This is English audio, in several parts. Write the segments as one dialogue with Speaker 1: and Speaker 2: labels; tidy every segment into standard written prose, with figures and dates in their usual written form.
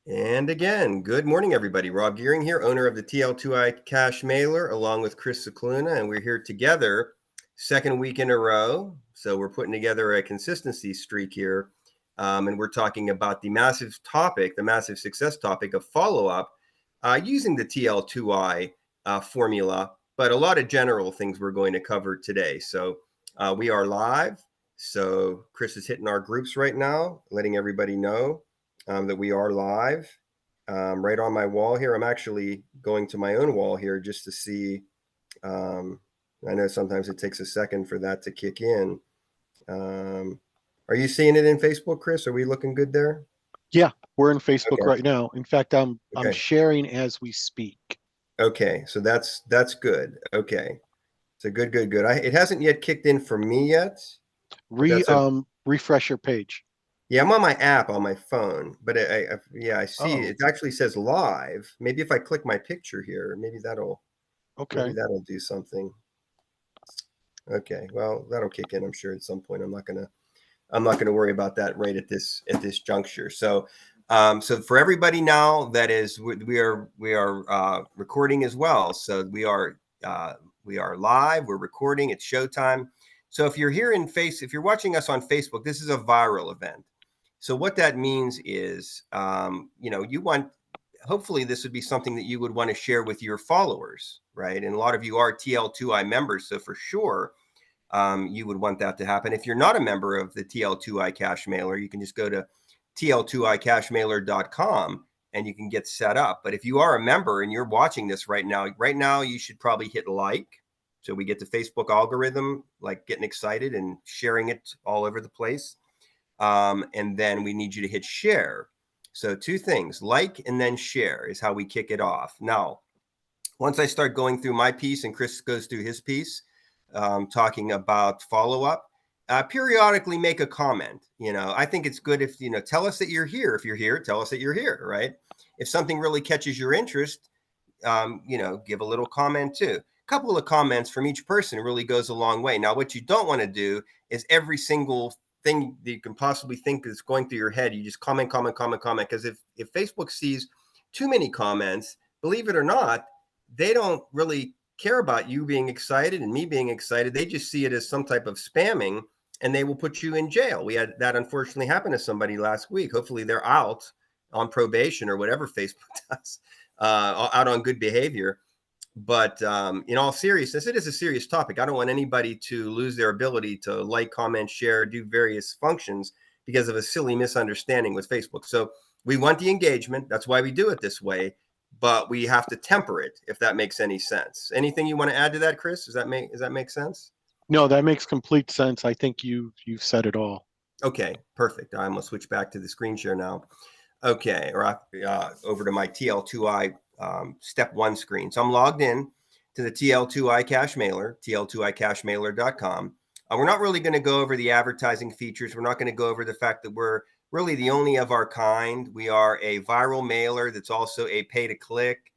Speaker 1: And again, good morning, everybody. Rob Gearing here, owner of the TL2I Cash Mailer, along with Chris Cicluna, and we're here together, second week in a row. So we're putting together a consistency streak here, and we're talking about the massive topic, the massive success topic of follow-up using the TL2I formula, but a lot of general things we're going to cover today. So we are live. So Chris is hitting our groups right now, letting everybody know that we are live right on my wall here. I'm actually going to my own wall here just to see. Um, I know sometimes it takes a second for that to kick in. Um, are you seeing it in Facebook, Chris? Are we looking good there?
Speaker 2: Yeah, we're in Facebook
Speaker 1: Okay.
Speaker 2: right now. In fact, I'm
Speaker 1: Okay.
Speaker 2: sharing as we speak.
Speaker 1: Okay. So that's good. Okay. So good. It hasn't yet kicked in for me yet, but
Speaker 2: Re
Speaker 1: that's a
Speaker 2: refresh your page.
Speaker 1: yeah. I'm on my app on my phone, but yeah, I see
Speaker 2: Oh,
Speaker 1: it actually says live. Maybe if I click my picture here, maybe
Speaker 2: okay.
Speaker 1: that'll do something. Okay, well, that'll kick in, I'm sure, at some point. I'm not gonna worry about that right at this juncture. So for everybody now, that is, we are recording as well. So we are live. We're recording. It's showtime. So if you're watching us on Facebook, this is a viral event. So what that means is, you want, hopefully this would be something that you would want to share with your followers, right? And a lot of you are TL2I members, so for sure, you would want that to happen. If you're not a member of the TL2I Cash Mailer, you can just go to tl2icashmailer.com and you can get set up. But if you are a member and you're watching this right now you should probably hit like, so we get the Facebook algorithm like getting excited and sharing it all over the place. And then we need you to hit share. So two things, like and then share is how we kick it off. Now, once I start going through my piece and Chris goes through his piece, talking about follow up, periodically make a comment. I think it's good if, tell us that you're here. If you're here, tell us that you're here, right? If something really catches your interest, give a little comment too. A couple of comments from each person really goes a long way. Now, what you don't want to do is every single thing that you can possibly think is going through your head, you just comment. Because if Facebook sees too many comments, believe it or not, they don't really care about you being excited and me being excited. They just see it as some type of spamming and they will put you in jail. We had that unfortunately happen to somebody last week. Hopefully they're out on probation or whatever Facebook does, out on good behavior. But in all seriousness, it is a serious topic. I don't want anybody to lose their ability to like, comment, share, do various functions because of a silly misunderstanding with Facebook. So we want the engagement. That's why we do it this way. But we have to temper it, if that makes any sense. Anything you want to add to that, Chris? Does that make sense?
Speaker 2: No, that makes complete sense. I think you've said it all.
Speaker 1: Okay, perfect. I'm gonna switch back to the screen share now. Okay, or over to my TL2I step one screen. So I'm logged in to the TL2I Cash Mailer, tl2icashmailer.com. We're not really going to go over the advertising features. We're not going to go over the fact that we're really the only of our kind. We are a viral mailer that's also a pay to click.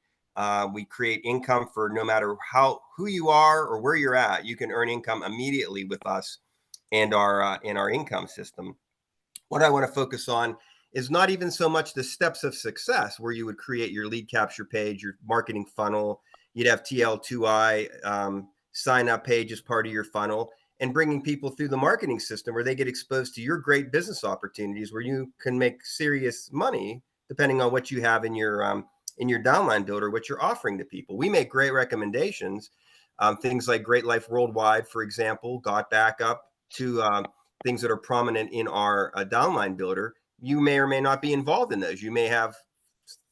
Speaker 1: We create income for no matter who you are or where you're at. You can earn income immediately with us and our income system. What I want to focus on is not even so much the steps of success where you would create your lead capture page, your marketing funnel. You'd have TL2I sign up page as part of your funnel and bringing people through the marketing system where they get exposed to your great business opportunities where you can make serious money depending on what you have in your downline builder, what you're offering to people. We make great recommendations. Things like Great Life Worldwide, for example, got back up to things that are prominent in our downline builder. You may or may not be involved in those. You may have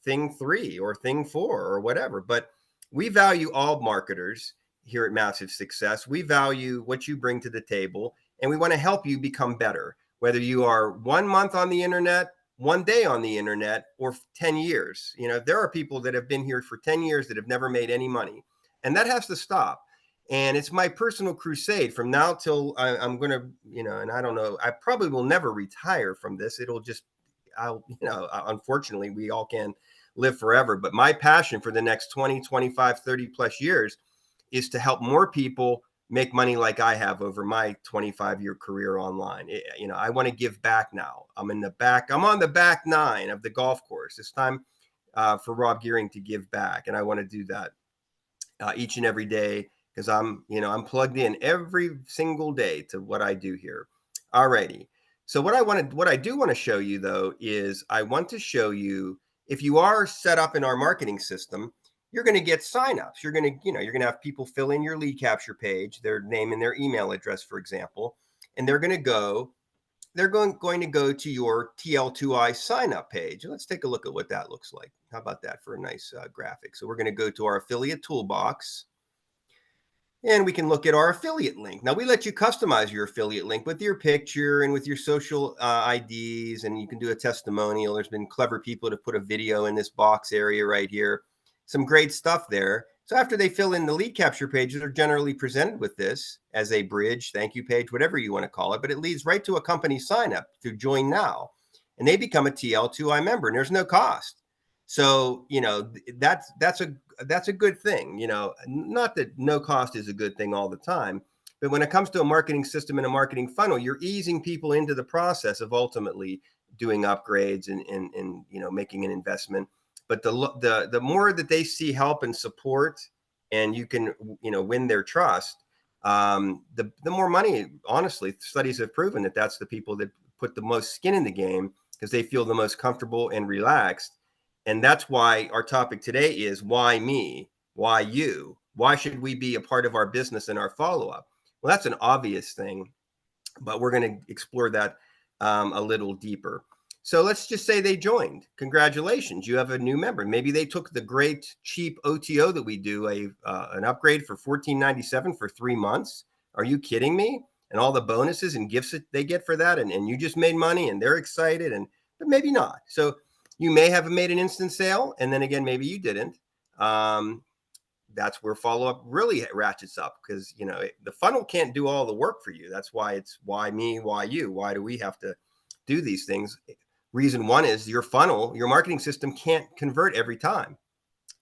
Speaker 1: thing 3 or thing 4 or whatever, but we value all marketers here at Massive Success. We value what you bring to the table and we want to help you become better, whether you are 1 month on the internet, 1 day on the internet, or 10 years. There are people that have been here for 10 years that have never made any money, and that has to stop. And it's my personal crusade from now till I'm going to, and I don't know, I probably will never retire from this. It'll just, unfortunately, we all can live forever. But my passion for the next 20, 25, 30 plus years is to help more people make money like I have over my 25-year career online. I want to give back now. I'm on the back nine of the golf course. It's time for Rob Gearing to give back. And I want to do that each and every day because I'm plugged in every single day to what I do here. Alrighty. So what I do want to show you though, is I want to show you, if you are set up in our marketing system, you're going to get signups. You're going to have people fill in your lead capture page, their name and their email address, for example, and they're going to go to your TL2I sign up page. Let's take a look at what that looks like. How about that for a nice graphic? So we're going to go to our affiliate toolbox and we can look at our affiliate link. Now we let you customize your affiliate link with your picture and with your social IDs, and you can do a testimonial. There's been clever people to put a video in this box area right here. Some great stuff there. So after they fill in the lead capture pages, they're generally presented with this as a bridge, thank you page, whatever you want to call it, but it leads right to a company sign up to join now. And they become a TL2I member and there's no cost. So, that's a good thing. Not that no cost is a good thing all the time, but when it comes to a marketing system and a marketing funnel, you're easing people into the process of ultimately doing upgrades and making an investment. But the more that they see help and support, and you can win their trust, the more money. Honestly, studies have proven that that's the people that put the most skin in the game because they feel the most comfortable and relaxed. And that's why our topic today is why me, why you, why should we be a part of our business and our follow-up? Well, that's an obvious thing, but we're going to explore that a little deeper. So let's just say they joined. Congratulations, you have a new member. Maybe they took the great cheap OTO that we do, an upgrade for $14.97 for 3 months. Are you kidding me? And all the bonuses and gifts that they get for that, and you just made money and they're excited, but maybe not. So you may have made an instant sale, and then again, maybe you didn't. That's where follow-up really ratchets up because the funnel can't do all the work for you. That's why it's why me, why you, why do we have to do these things? Reason one is your funnel, your marketing system can't convert every time.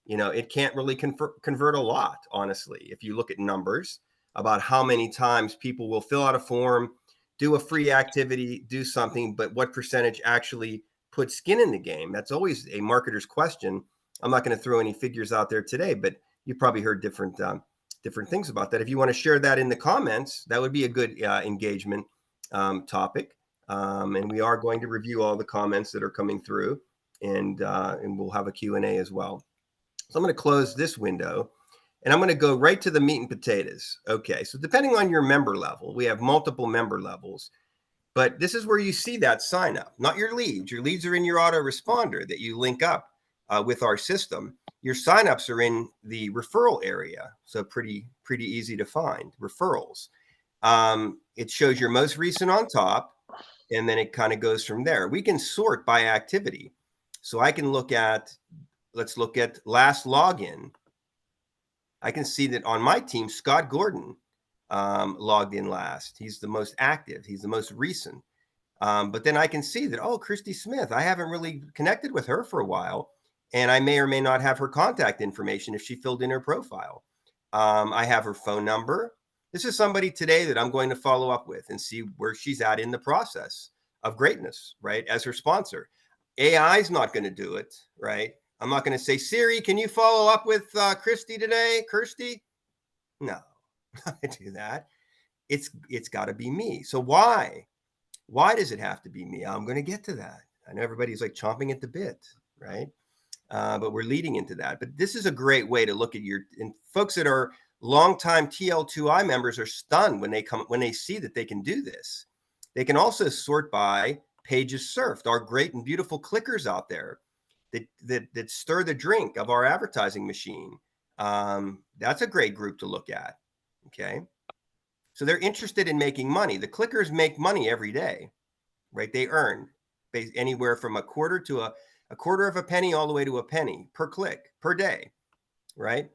Speaker 1: It can't really convert a lot, honestly. If you look at numbers about how many times people will fill out a form, do a free activity, do something, but what percentage actually put skin in the game? That's always a marketer's question. I'm not going to throw any figures out there today, but you probably heard different things about that. If you want to share that in the comments, that would be a good engagement topic. And we are going to review all the comments that are coming through, and we'll have a Q&A as well. So I'm going to close this window, and I'm going to go right to the meat and potatoes. Okay, so depending on your member level, we have multiple member levels, but this is where you see that sign up, not your leads. Your leads are in your autoresponder that you link up with our system. Your signups are in the referral area, so pretty easy to find referrals. It shows your most recent on top, and then it kind of goes from there. We can sort by activity. So I can let's look at last login. I can see that on my team, Scott Gordon logged in last. He's the most active. He's the most recent. But then I can see that, oh, Christy Smith, I haven't really connected with her for a while. And I may or may not have her contact information if she filled in her profile. I have her phone number. This is somebody today that I'm going to follow up with and see where she's at in the process of greatness, right? As her sponsor. AI is not going to do it, right? I'm not going to say, Siri, can you follow up with Christy today? Kirsty? No, I do that. It's got to be me. So why? Why does it have to be me? I'm going to get to that. I know everybody's like chomping at the bit, right? But we're leading into that. But this is a great way to look at and folks that are longtime TL2I members are stunned when they see that they can do this. They can also sort by pages surfed, our great and beautiful clickers out there that stir the drink of our advertising machine. That's a great group to look at. Okay. So they're interested in making money. The clickers make money every day, right? They earn anywhere from a quarter of a penny all the way to a penny per click per day, right?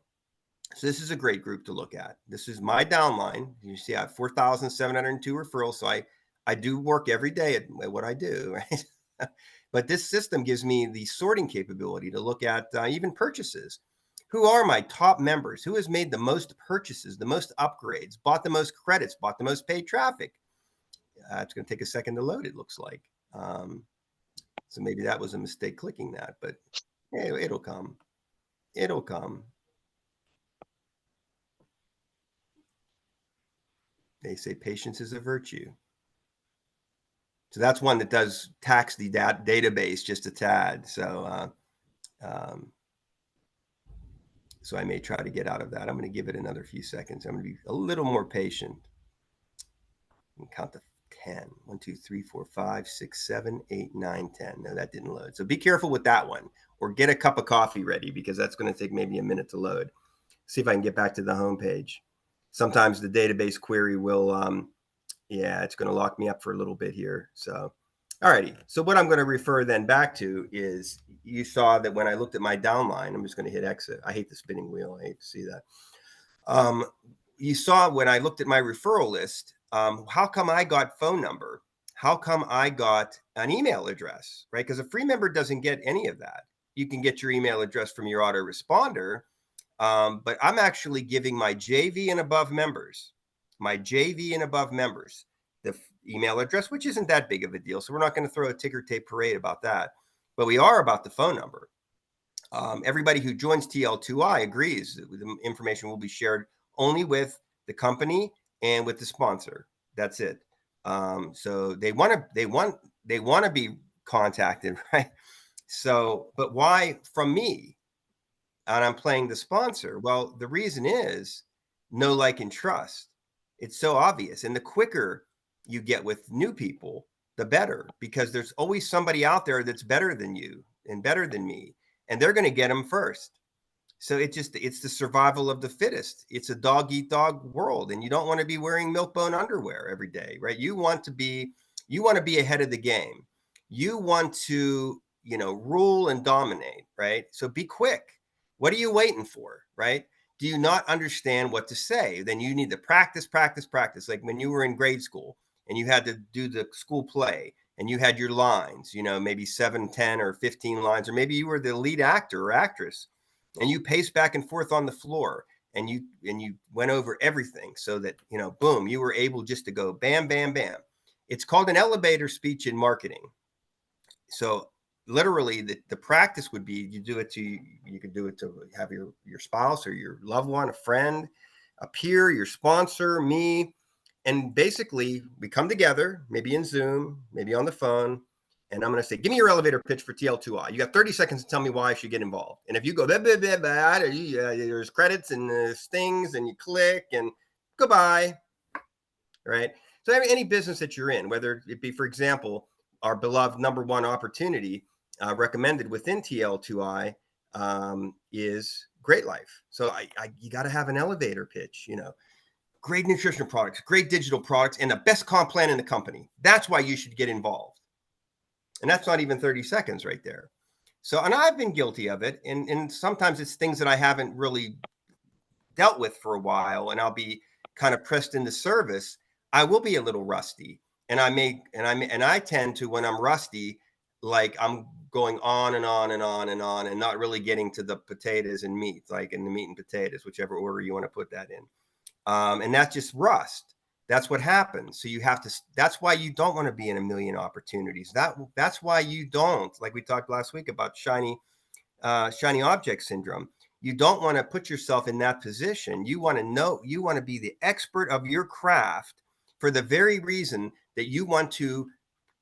Speaker 1: So this is a great group to look at. This is my downline. You see I have 4,702 referrals. So I do work every day at what I do, right? But this system gives me the sorting capability to look at even purchases. Who are my top members? Who has made the most purchases, the most upgrades, bought the most credits, bought the most paid traffic? It's going to take a second to load, it looks like. So maybe that was a mistake clicking that, but it'll come. It'll come. They say patience is a virtue. So that's one that does tax the database just a tad. So I may try to get out of that. I'm going to give it another few seconds. I'm going to be a little more patient. And count to 10. 1, 2, 3, 4, 5, 6, 7, 8, 9, 10. No, that didn't load. So be careful with that one, or get a cup of coffee ready, because that's going to take maybe a minute to load. See if I can get back to the home page. Sometimes the database query will, it's going to lock me up for a little bit here. So, all righty. So what I'm going to refer then back to is, you saw that when I looked at my downline, I'm just going to hit exit. I hate the spinning wheel. I hate to see that. You saw when I looked at my referral list, how come I got phone number? How come I got an email address, right? Because a free member doesn't get any of that. You can get your email address from your autoresponder, but I'm actually giving my JV and above members, the email address, which isn't that big of a deal. So we're not going to throw a ticker tape parade about that, but we are about the phone number. Everybody who joins TL2I agrees that the information will be shared only with the company and with the sponsor. That's it. So they want to be contacted, right? So, but why from me? And I'm playing the sponsor. Well, the reason is know, like, and trust. It's so obvious. And the quicker you get with new people, the better, because there's always somebody out there that's better than you and better than me, and they're going to get them first. So it's the survival of the fittest. It's a dog eat dog world, and you don't want to be wearing milk-bone underwear every day, right? You want to be ahead of the game. You want to, rule and dominate, right? So be quick. What are you waiting for, right? Do you not understand what to say? Then you need to practice. Like when you were in grade school and you had to do the school play and you had your lines, maybe 7, 10, or 15 lines, or maybe you were the lead actor or actress, and you paced back and forth on the floor, and you went over everything so that, boom, you were able just to go bam, bam, bam. It's called an elevator speech in marketing. So literally the practice would be, you could do it to have your spouse or your loved one, a friend, a peer, your sponsor, me. And basically we come together, maybe in Zoom, maybe on the phone, and I'm going to say, give me your elevator pitch for TL2I. You got 30 seconds to tell me why I should get involved. And if you go, there's credits and there's things, and you click and goodbye, right? So any business that you're in, whether it be, for example, our beloved number one opportunity recommended within TL2I is Great Life. So you got to have an elevator pitch, great nutrition products, great digital products, and the best comp plan in the company. That's why you should get involved. And that's not even 30 seconds right there. So, and I've been guilty of it. And sometimes it's things that I haven't really dealt with for a while, and I'll be kind of pressed into service. I will be a little rusty. And I tend to, when I'm rusty, like I'm going on and on and on and on, and not really getting to the potatoes and meat, like in the meat and potatoes, whichever order you want to put that in. And that's just rust. That's what happens. So that's why you don't want to be in a million opportunities. That's why you don't, like we talked last week about shiny object syndrome. You don't want to put yourself in that position. You want to be the expert of your craft, for the very reason that you want to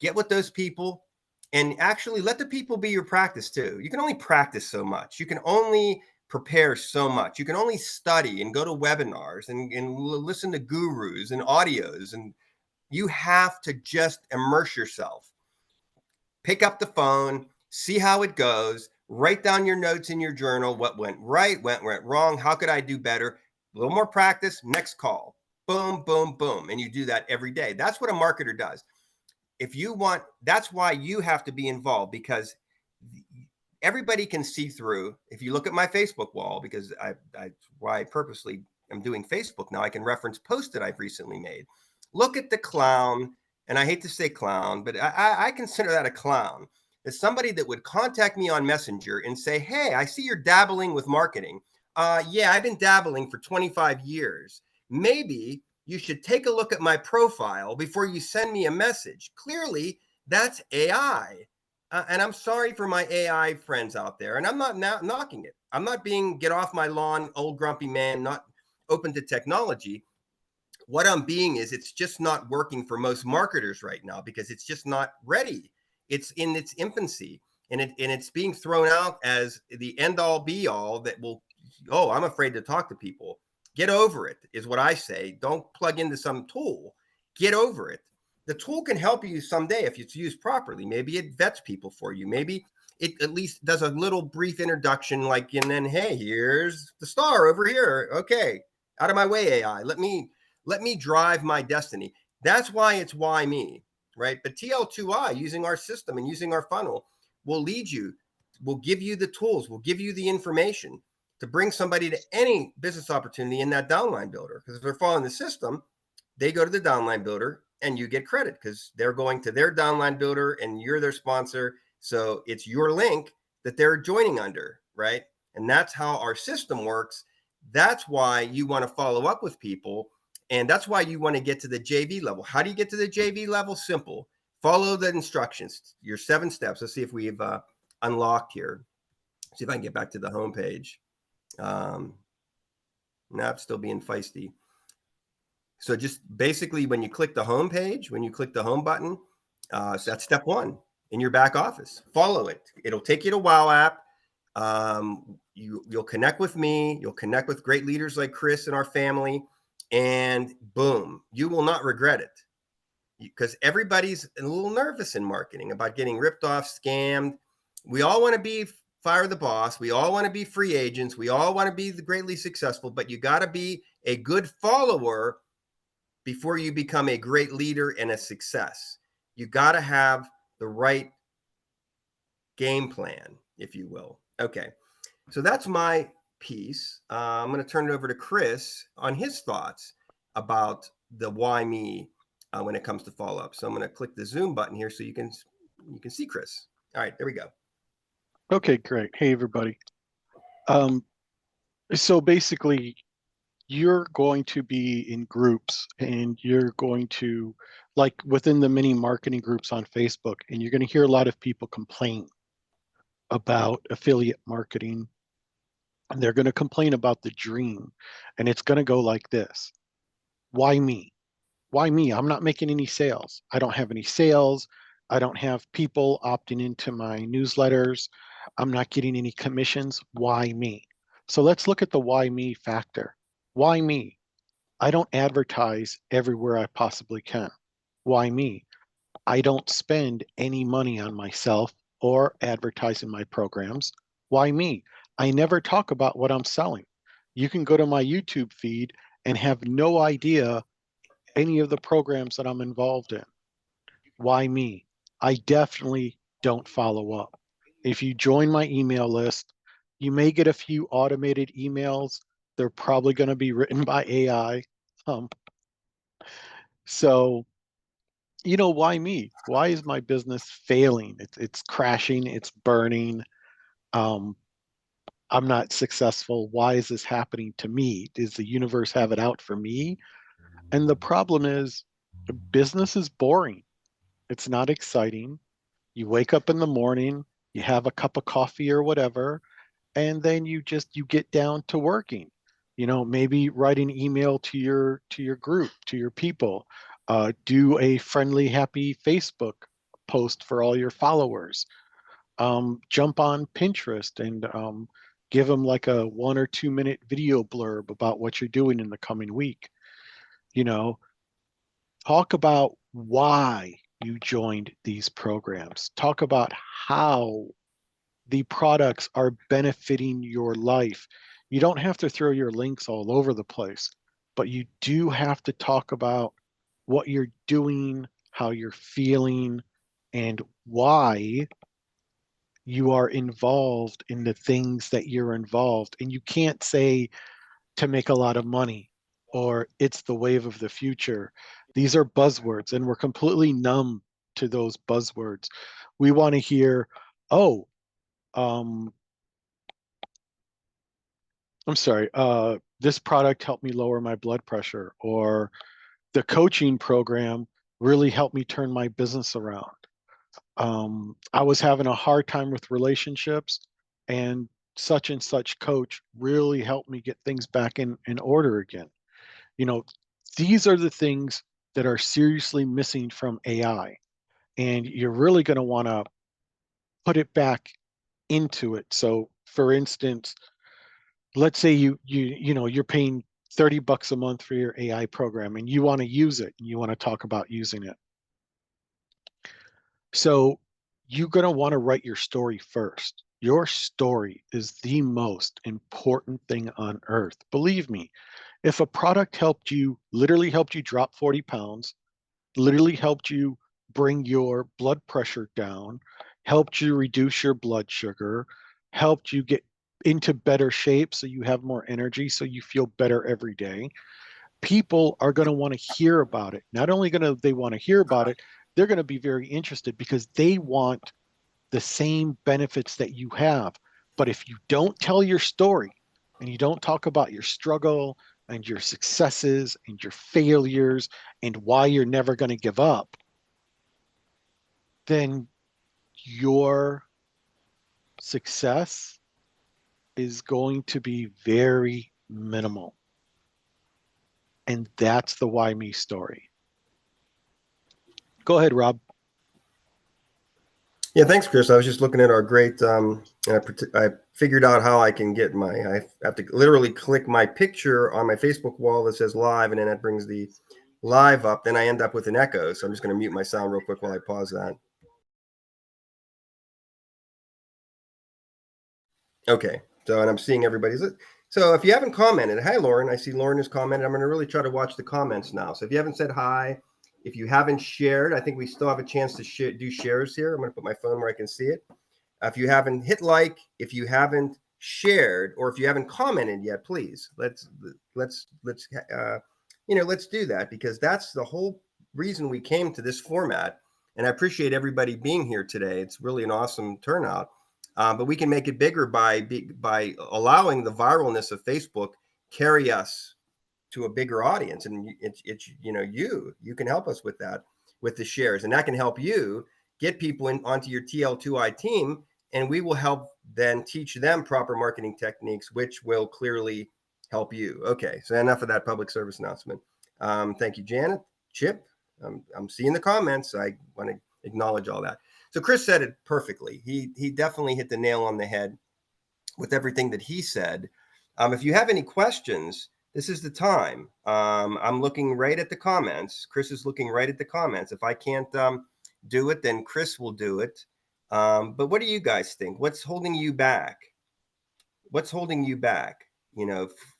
Speaker 1: get with those people and actually let the people be your practice too. You can only practice so much. You can only prepare so much. You can only study and go to webinars and listen to gurus and audios, and you have to just immerse yourself. Pick up the phone, see how it goes, write down your notes in your journal, what went right, what went wrong, how could I do better? A little more practice, next call. Boom, boom, boom. And you do that every day. That's what a marketer does. That's why you have to be involved, because everybody can see through. If you look at my Facebook wall, because I purposely am doing Facebook now, I can reference posts that I've recently made. Look at the clown, and I hate to say clown, but I consider that a clown. It's somebody that would contact me on Messenger and say, hey, I see you're dabbling with marketing. Yeah, I've been dabbling for 25 years. Maybe you should take a look at my profile before you send me a message. Clearly, that's AI. And I'm sorry for my AI friends out there. And I'm not knocking it. I'm not being get off my lawn, old grumpy man, not open to technology. What I'm being is it's just not working for most marketers right now because it's just not ready. It's in its infancy and it's being thrown out as the end all be all that will, oh, I'm afraid to talk to people. Get over it is what I say. Don't plug into some tool. Get over it. The tool can help you someday if it's used properly. Maybe it vets people for you. Maybe it at least does a little brief introduction, like, and then, hey, here's the star over here. Okay, out of my way, AI. Let me drive my destiny. That's why it's why me, right? But TL2I, using our system and using our funnel, will lead you, will give you the tools, will give you the information to bring somebody to any business opportunity in that downline builder. Because if they're following the system, they go to the downline builder and you get credit because they're going to their downline builder and you're their sponsor. So it's your link that they're joining under, right? And that's how our system works. That's why you want to follow up with people. And that's why you want to get to the JV level. How do you get to the JV level? Simple. Follow the instructions, your 7 steps. Let's see if we've unlocked here. See if I can get back to the home page. No, it's still being feisty. So just basically when you click the home page, when you click the home button, so that's step 1 in your back office. Follow it. It'll take you to Wow App. You'll connect with me. You'll connect with great leaders like Chris and our family. And boom, you will not regret it. Because everybody's a little nervous in marketing about getting ripped off, scammed. We all want to be fire the boss. We all want to be free agents. We all want to be the greatly successful, but you got to be a good follower before you become a great leader and a success. You got to have the right game plan, if you will. Okay. So that's my piece. I'm going to turn it over to Chris on his thoughts about the why me when it comes to follow up. So I'm going to click the Zoom button here so you can see Chris. All right, there we go.
Speaker 2: Okay, great. Hey, everybody. So basically, you're going to be in groups and you're going to, like within the mini marketing groups on Facebook, and you're going to hear a lot of people complain about affiliate marketing. And they're going to complain about the dream. And it's going to go like this. Why me? Why me? I'm not making any sales. I don't have any sales. I don't have people opting into my newsletters. I'm not getting any commissions. Why me? So let's look at the why me factor. Why me? I don't advertise everywhere I possibly can. Why me? I don't spend any money on myself or advertising my programs. Why me? I never talk about what I'm selling. You can go to my YouTube feed and have no idea any of the programs that I'm involved in. Why me? I definitely don't follow up. If you join my email list, you may get a few automated emails. They're probably going to be written by AI. So, why me? Why is my business failing? It's crashing, it's burning. Um, I'm not successful. Why is this happening to me? Does the universe have it out for me? And the problem is, business is boring. It's not exciting. You wake up in the morning, you have a cup of coffee or whatever, and then you get down to working. Maybe write an email to your group, to your people. Do a friendly, happy Facebook post for all your followers. Jump on Pinterest and give them like a 1 or 2 minute video blurb about what you're doing in the coming week. You know, talk about why you joined these programs. Talk about how the products are benefiting your life. You don't have to throw your links all over the place, but you do have to talk about what you're doing, how you're feeling, and why you are involved in the things that you're involved. And you can't say to make a lot of money or it's the wave of the future. These are buzzwords, and we're completely numb to those buzzwords. We want to hear, oh, I'm sorry, this product helped me lower my blood pressure, or the coaching program really helped me turn my business around. I was having a hard time with relationships, and such coach really helped me get things back in order again. You know, these are the things that are seriously missing from AI, and you're really going to want to put it back into it. So, for instance, let's say you're paying $30 a month for your AI program, and you want to use it, and you want to talk about using it. So you're going to want to write your story first. Your story is the most important thing on earth. Believe me, if a product literally helped you drop 40 pounds, literally helped you bring your blood pressure down, helped you reduce your blood sugar, helped you get into better shape so you have more energy, so you feel better every day, people are going to want to hear about it. Not only going to they want to hear about it, they're going to be very interested because they want the same benefits that you have. But if you don't tell your story and you don't talk about your struggle and your successes and your failures and why you're never going to give up, then your success is going to be very minimal. And that's the why me story. Go ahead, Rob.
Speaker 1: Yeah, thanks, Chris. I was just looking at our great, and I figured out how I can get I have to literally click my picture on my Facebook wall that says live, and then that brings the live up. Then I end up with an echo. So I'm just going to mute my sound real quick while I pause that. Okay. So, and I'm seeing everybody's. So if you haven't commented, hi, Lauren. I see Lauren has commented. I'm going to really try to watch the comments now. So if you haven't said hi, if you haven't shared, I think we still have a chance to do shares here. I'm going to put my phone where I can see it. If you haven't hit like, if you haven't shared, or if you haven't commented yet, please let's let's do that, because that's the whole reason we came to this format. And I appreciate everybody being here today. It's really an awesome turnout. But we can make it bigger by allowing the viralness of Facebook carry us to a bigger audience, and it's you can help us with that, with the shares, and that can help you get people onto your TL2I team, and we will help then teach them proper marketing techniques, which will clearly help you. Okay, so enough of that public service announcement. Thank you, Janet. Chip, I'm seeing the comments. I want to acknowledge all that. So Chris said it perfectly. He definitely hit the nail on the head with everything that he said. If you have any questions, this is the time. I'm looking right at the comments. Chris is looking right at the comments. If I can't do it, then Chris will do it. But what do you guys think? What's holding you back? What's holding you back,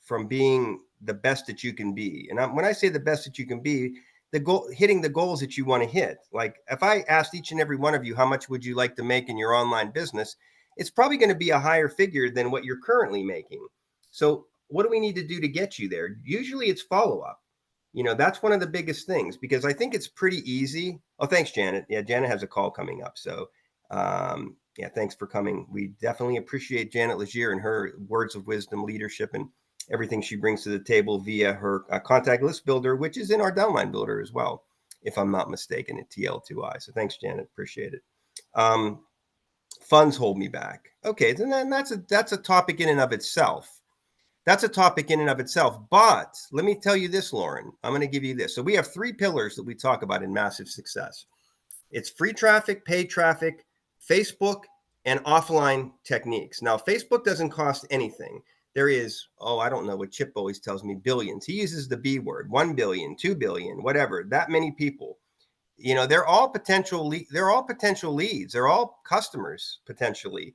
Speaker 1: from being the best that you can be? And when I say the best that you can be, the goal, hitting the goals that you want to hit. Like if I asked each and every one of you, how much would you like to make in your online business? It's probably going to be a higher figure than what you're currently making. So what do we need to do to get you there? Usually it's follow up. That's one of the biggest things, because I think it's pretty easy. Oh, thanks, Janet. Yeah, Janet has a call coming up. So yeah, thanks for coming. We definitely appreciate Janet Legier and her words of wisdom, leadership, and everything she brings to the table via her contact list builder, which is in our downline builder as well, if I'm not mistaken, at TL2I. So thanks, Janet. Appreciate it. Funds hold me back. Okay, then that's a topic in and of itself. That's a topic in and of itself. But let me tell you this, Lauren. I'm going to give you this. So we have 3 pillars that we talk about in massive success. It's free traffic, paid traffic, Facebook, and offline techniques. Now, Facebook doesn't cost anything. There is, I don't know what Chip always tells me, billions. He uses the B word, 1 billion, 2 billion, whatever, that many people. They're all potential leads. They're all customers potentially.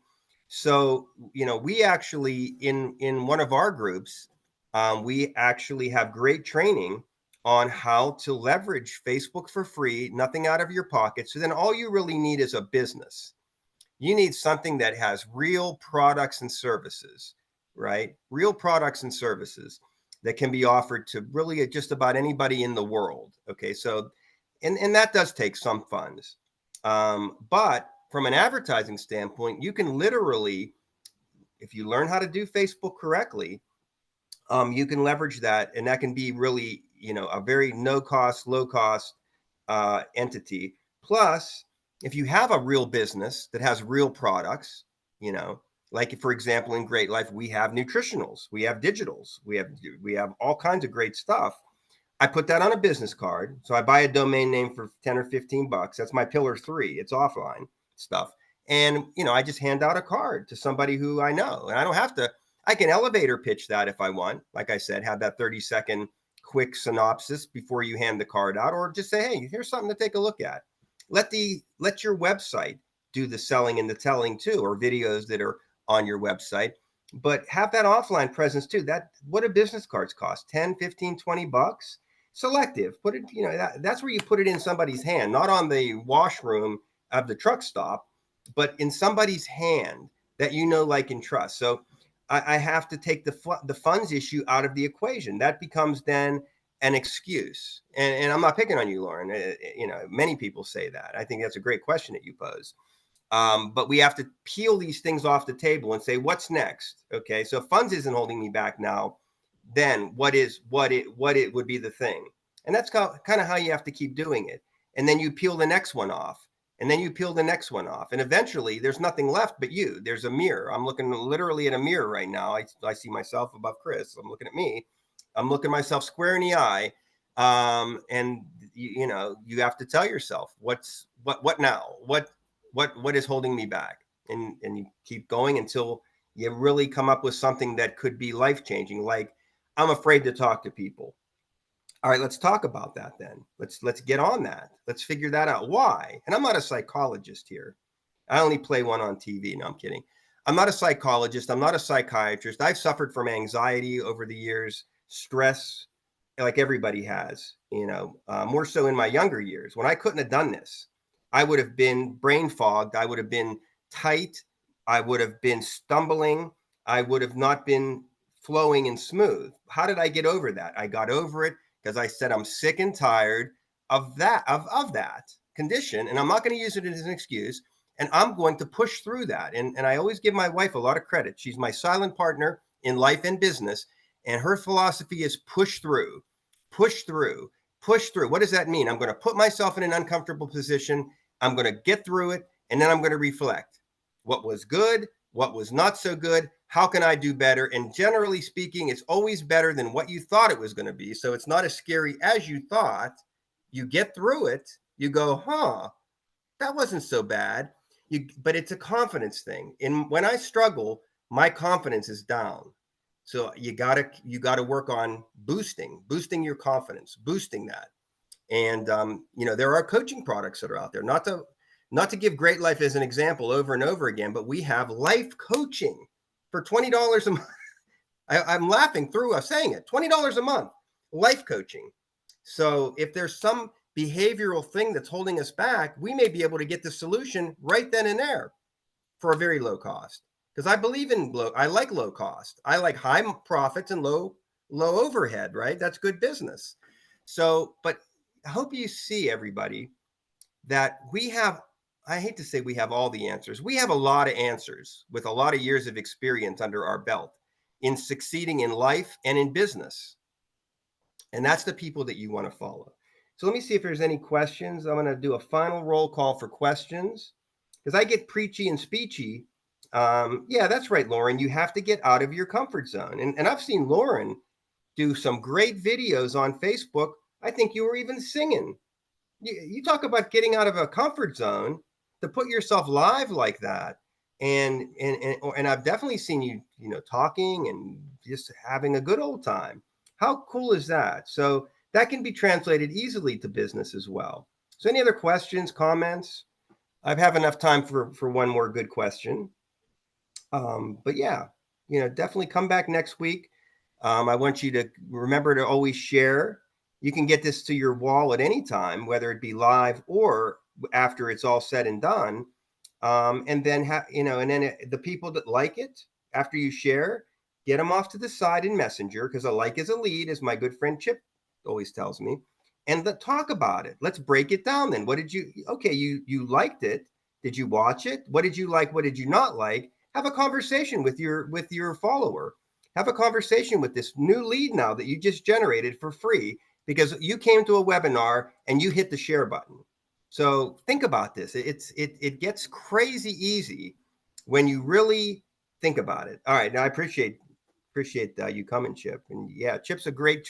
Speaker 1: So, we actually in one of our groups, we actually have great training on how to leverage Facebook for free, nothing out of your pocket. So then all you really need is a business. You need something that has real products and services, right? Real products and services that can be offered to really just about anybody in the world. Okay, so and that does take some funds. But from an advertising standpoint, you can literally, if you learn how to do Facebook correctly, You can leverage that, and that can be really, a very no cost, low cost entity. Plus, if you have a real business that has real products, you know, like for example, in Great Life, we have nutritionals, we have digitals, we have all kinds of great stuff. I put that on a business card. So I buy a domain name for 10 or 15 bucks. That's my pillar 3. It's offline stuff. And, I just hand out a card to somebody who I know. And I don't have to, I can elevator pitch that if I want. Like I said, have that 30-second quick synopsis before you hand the card out, or just say, hey, here's something to take a look at. Let your website do the selling and the telling too, or videos that are on your website. But have that offline presence too. What do business cards cost? 10, 15, 20 bucks? Selective. Put it, that's where you put it in somebody's hand, not on the washroom of the truck stop, but in somebody's hand that like, and trust. So I have to take the funds issue out of the equation. That becomes then an excuse. And I'm not picking on you, Lauren. Many people say that. I think that's a great question that you pose. But we have to peel these things off the table and say, what's next? Okay, so if funds isn't holding me back now, then what it would be the thing? And that's kind of how you have to keep doing it. And then you peel the next one off, and then you peel the next one off, and eventually there's nothing left but you. There's a mirror. I'm looking literally at a mirror right now. I see myself above Chris. I'm looking at me. I'm looking myself square in the eye. And you have to tell yourself, what now? What is holding me back? And you keep going until you really come up with something that could be life-changing. Like, I'm afraid to talk to people. All right, let's talk about that then. Let's get on that. Let's figure that out. Why? And I'm not a psychologist here. I only play one on TV. No, I'm kidding. I'm not a psychologist. I'm not a psychiatrist. I've suffered from anxiety over the years, stress, like everybody has, more so in my younger years. When I couldn't have done this, I would have been brain fogged. I would have been tight. I would have been stumbling. I would have not been flowing and smooth. How did I get over that? I got over it because I said I'm sick and tired of that condition, and I'm not going to use it as an excuse. And I'm going to push through that. And I always give my wife a lot of credit. She's my silent partner in life and business, and her philosophy is push through, push through, push through. What does that mean? I'm going to put myself in an uncomfortable position. I'm going to get through it, and then I'm going to reflect. What was good? What was not so good? How can I do better? And generally speaking, it's always better than what you thought it was going to be. So it's not as scary as you thought. You get through it. You go, that wasn't so bad. But it's a confidence thing. And when I struggle, my confidence is down. So you gotta work on boosting your confidence, boosting that. And there are coaching products that are out there. Not to give Great Life as an example over and over again, but we have life coaching for $20 a month. I'm laughing through saying it. $20 a month, life coaching. So if there's some behavioral thing that's holding us back, we may be able to get the solution right then and there for a very low cost. Because I believe I like low cost. I like high profits and low overhead, right? That's good business. So, but I hope you see, everybody, that I hate to say we have all the answers. We have a lot of answers with a lot of years of experience under our belt in succeeding in life and in business. And that's the people that you want to follow. So let me see if there's any questions. I'm going to do a final roll call for questions because I get preachy and speechy. Yeah, that's right, Lauren. You have to get out of your comfort zone. And I've seen Lauren do some great videos on Facebook. I think you were even singing. You talk about getting out of a comfort zone to put yourself live like that. And I've definitely seen you, talking and just having a good old time. How cool is that? So that can be translated easily to business as well. So any other questions, comments? I have enough time for one more good question. But yeah, definitely come back next week. I want you to remember to always share. You can get this to your wall at any time, whether it be live or after it's all said and done. And then, the people that like it after you share, get them off to the side in Messenger, because a like is a lead, as my good friend Chip always tells me. And talk about it. Let's break it down then. What did you, okay, you liked it. Did you watch it? What did you like? What did you not like? Have a conversation with your follower. Have a conversation with this new lead now that you just generated for free because you came to a webinar and you hit the share button. So think about this. It gets crazy easy when you really think about it. All right, now I appreciate you coming, Chip. And yeah, Chip's a great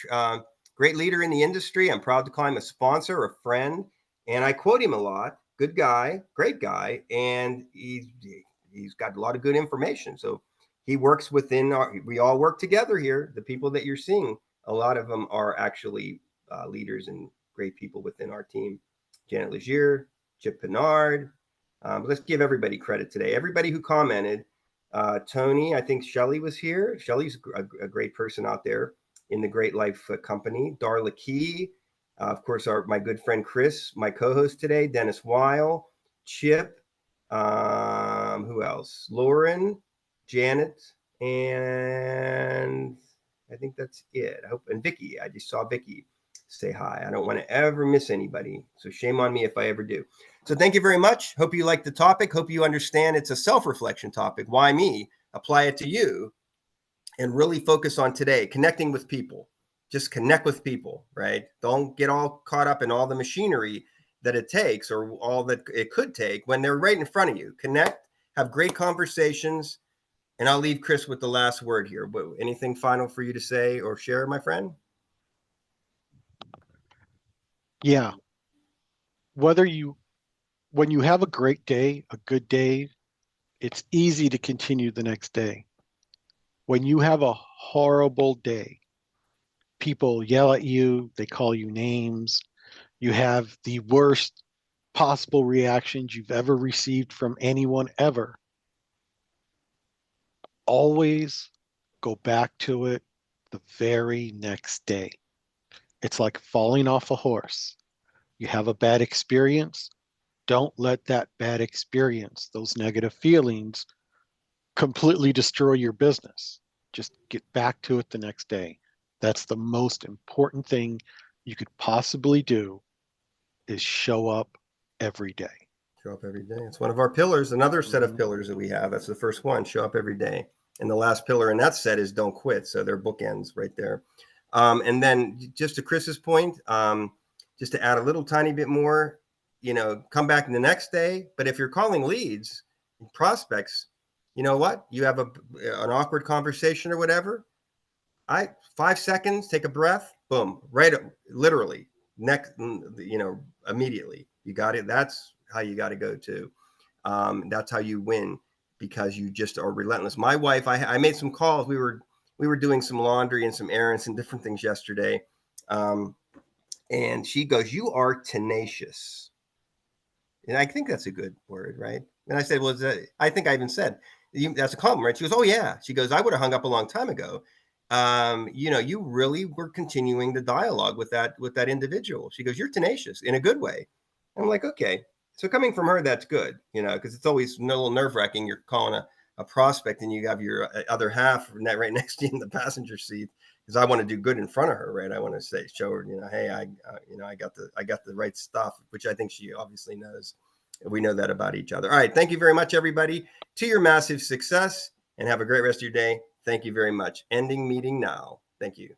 Speaker 1: leader in the industry. I'm proud to call him a sponsor, a friend, and I quote him a lot. Good guy, great guy, and he's got a lot of good information. So he works within we all work together here. The people that you're seeing, a lot of them are actually leaders and great people within our team. Janet Legier, Chip Pinard. Let's give everybody credit today. Everybody who commented. Tony, I think Shelly was here. Shelly's a great person out there in the Great Life Company. Darla Key, of course, my good friend Chris, my co-host today. Dennis Weil, Chip, who else? Lauren, Janet, and I think that's it. I hope, and Vicky. I just saw Vicky say hi. I don't want to ever miss anybody, so shame on me if I ever do. So thank you very much. Hope you like the topic. Hope you understand it's a self-reflection topic. Why me? Apply it to you and really focus on today, connecting with people. Just connect with people, right? Don't get all caught up in all the machinery that it takes or all that it could take when they're right in front of you. Connect, have great conversations, and I'll leave Chris with the last word here. But anything final for you to say or share, my friend?
Speaker 2: Yeah. When you have a great day, a good day, it's easy to continue the next day. When you have a horrible day, people yell at you, they call you names, you have the worst possible reactions you've ever received from anyone ever. Always go back to it the very next day. It's like falling off a horse. You have a bad experience. Don't let that bad experience, those negative feelings, completely destroy your business. Just get back to it the next day. That's the most important thing you could possibly do is show up every day.
Speaker 1: Show up every day. It's one of our pillars. Another set of pillars that we have. That's the first one, show up every day. And the last pillar in that set is don't quit. So they're bookends right there. And then just to Chris's point, just to add a little tiny bit more, come back the next day. But if you're calling leads, prospects, you know what? You have an awkward conversation or whatever. 5 seconds, take a breath, boom, right, literally, next, immediately. You got it. That's how you got to go to. That's how you win because you just are relentless. My wife, I made some calls. We were doing some laundry and some errands and different things yesterday. And she goes, "You are tenacious." And I think that's a good word, right? And I said, "Well, I think I even said, that's a compliment, right?" She goes, "Oh yeah." She goes, "I would have hung up a long time ago." You really were continuing the dialogue with that individual. She goes, "You're tenacious in a good way." I'm like, okay. So coming from her, that's good, because it's always a little nerve wracking. You're calling a prospect and you have your other half right next to you in the passenger seat. Because I want to do good in front of her, right? I want to show her, hey, I got the right stuff, which I think she obviously knows. We know that about each other. All right. Thank you very much, everybody. To your massive success and have a great rest of your day. Thank you very much. Ending meeting now. Thank you.